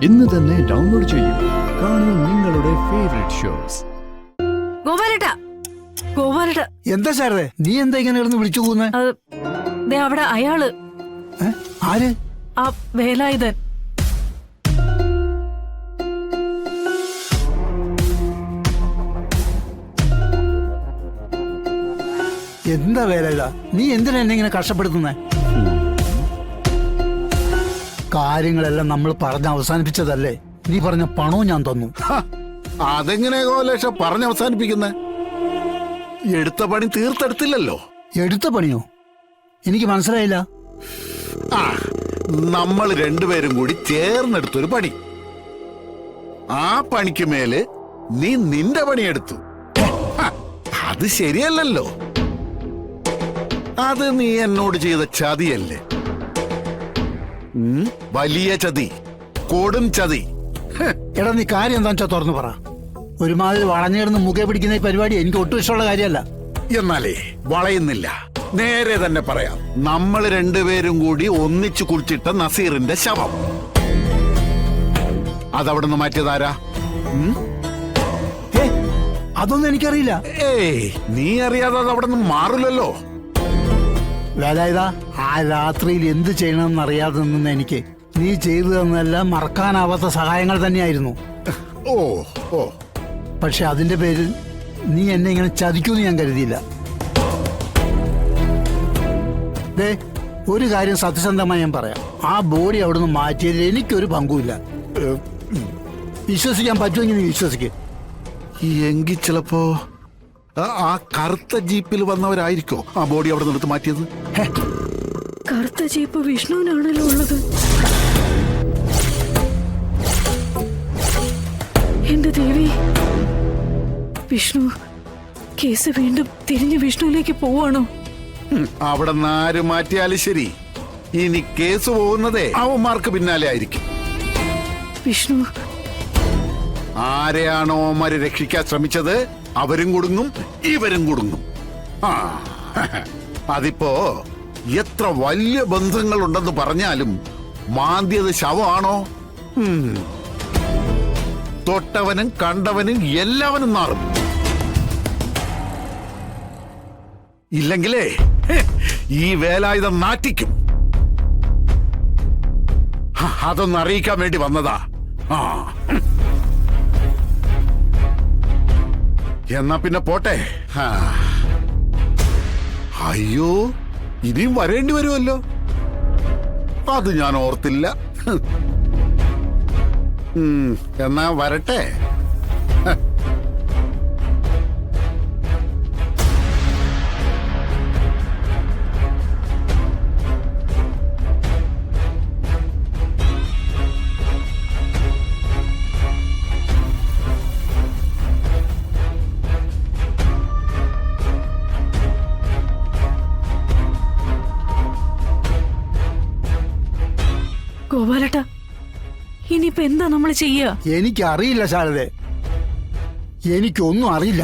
ഇന്ന് തന്നെ ഡൗൺലോഡ് ചെയ്യൂ. കാണൂ നിങ്ങളുടെ ഫേവറേറ്റ് ഷോസ്. ഗോപാലട്ട എന്താ സാറേ, നീ എന്താ ഇങ്ങനെ കിടന്ന് വിളിച്ചു പോകുന്നേ? അവിടെ അയാള് ആര്? ആ വേലായുധൻ. എന്താ വേല? നീ എന്തിനാ എന്നെ ഇങ്ങനെ കഷ്ടപ്പെടുത്തുന്നേ? കാര്യങ്ങളെല്ലാം നമ്മൾ പറഞ്ഞ് അവസാനിപ്പിച്ചതല്ലേ? നീ പറഞ്ഞ പണവും ഞാൻ തന്നു. അതെങ്ങനെ ഗോപാലേഷ പറഞ്ഞ് അവസാനിപ്പിക്കുന്നേ? എടുത്ത പണി തീർത്തെടുത്തില്ലല്ലോ. എടുത്ത പണിയോ? എനിക്ക് മനസ്സിലായില്ല. ആ, നമ്മൾ രണ്ടുപേരും കൂടി ചേർന്നെടുത്തൊരു പണി. ആ പണിക്ക് മേല് നീ നിന്റെ പണിയെടുത്തു. അത് ശരിയല്ലല്ലോ. അത് നീ എന്നോട് ചെയ്ത ചതിയല്ലേ? വലിയ ചതി, കൊടും ചതി. എടാ, നീ കാര്യം എന്താ വെച്ചാ തുറന്നു പറ. ഒരുമാതിരി വളഞ്ഞു കിടന്ന് മുഖേ പിടിക്കുന്ന ഈ പരിപാടി എനിക്ക് ഒട്ടും ഇഷ്ടമുള്ള കാര്യമല്ല. എന്നാലേ വളയുന്നില്ല, നേരെ തന്നെ പറയാം. നമ്മൾ രണ്ടുപേരും കൂടി ഒന്നിച്ചു കുളിച്ചിട്ട നസീറിന്റെ ശവം അതവിടുന്ന് മാറ്റിയതാരാ? അതൊന്നും എനിക്കറിയില്ല. ഏയ്, നീ അറിയാതെ അത് അവിടെ നിന്ന് മാറില്ലല്ലോ. വേലായുധ, ആ രാത്രിയിൽ എന്ത് ചെയ്യണമെന്ന് അറിയാതെ നിന്ന എനിക്ക് നീ ചെയ്തു തന്നെല്ലാം മറക്കാനാവാത്ത സഹായങ്ങൾ തന്നെയായിരുന്നു. ഓ ഓ പക്ഷെ അതിന്റെ പേരിൽ നീ എന്നെ ഇങ്ങനെ ചതിക്കൂന്ന് ഞാൻ കരുതിയില്ല. ദേ, ഒരു കാര്യം സത്യസന്ധമായി ഞാൻ പറയാം. ആ ബോഡി അവിടുന്ന് മാറ്റിയതിൽ എനിക്കൊരു പങ്കുമില്ല. വിശ്വസിക്കാൻ പറ്റുമെങ്കിൽ നീ വിശ്വസിക്ക്. എങ്കിൽ ചിലപ്പോ ആ കറുത്ത ജീപ്പിൽ വന്നവരായിരിക്കോ ആ ബോഡി അവിടെ നിർത്തി മാറ്റിയത്? കറുത്ത ജീപ്പ് വിഷ്ണുവിനാണല്ലോ ഉള്ളത്. എന്റെ ദേവി, വിഷ്ണു കേസ് വീണ്ടും തിരിഞ്ഞ് വിഷ്ണുവിലേക്ക് പോവാണോ? അവിടെ നിന്ന് ആര് മാറ്റിയാലും ശരി, ഇനി കേസ് പോകുന്നതേ അവന്മാർക്ക് പിന്നാലെ ആയിരിക്കും. വിഷ്ണു ആരെയാണോ അവന്മാര് രക്ഷിക്കാൻ ശ്രമിച്ചത് അവരും കുടുങ്ങും, ഇവരും കുടുങ്ങും. ആ, അതിപ്പോ എത്ര വലിയ ബന്ധങ്ങൾ ഉണ്ടെന്ന് പറഞ്ഞാലും മാന്തിയത് ശവമാണോ? തൊട്ടവനും കണ്ടവനും എല്ലാവനും നാറും. ഇല്ലെങ്കിലേ ഈ വേലായുധം നാറ്റിക്കും. അതൊന്ന് അറിയിക്കാൻ വേണ്ടി വന്നതാ. ആ, എന്നാ പിന്നെ പോട്ടെ. അയ്യോ, ഇനിയും വരേണ്ടി വരുമല്ലോ. അത് ഞാൻ ഓർത്തില്ല. എന്നാ വരട്ടെ. ഗോപാലട്ട, ഇനിയിപ്പോ എന്താ നമ്മൾ ചെയ്യാ? എനിക്കറിയില്ല ശാരദേ, എനിക്കൊന്നും അറിയില്ല.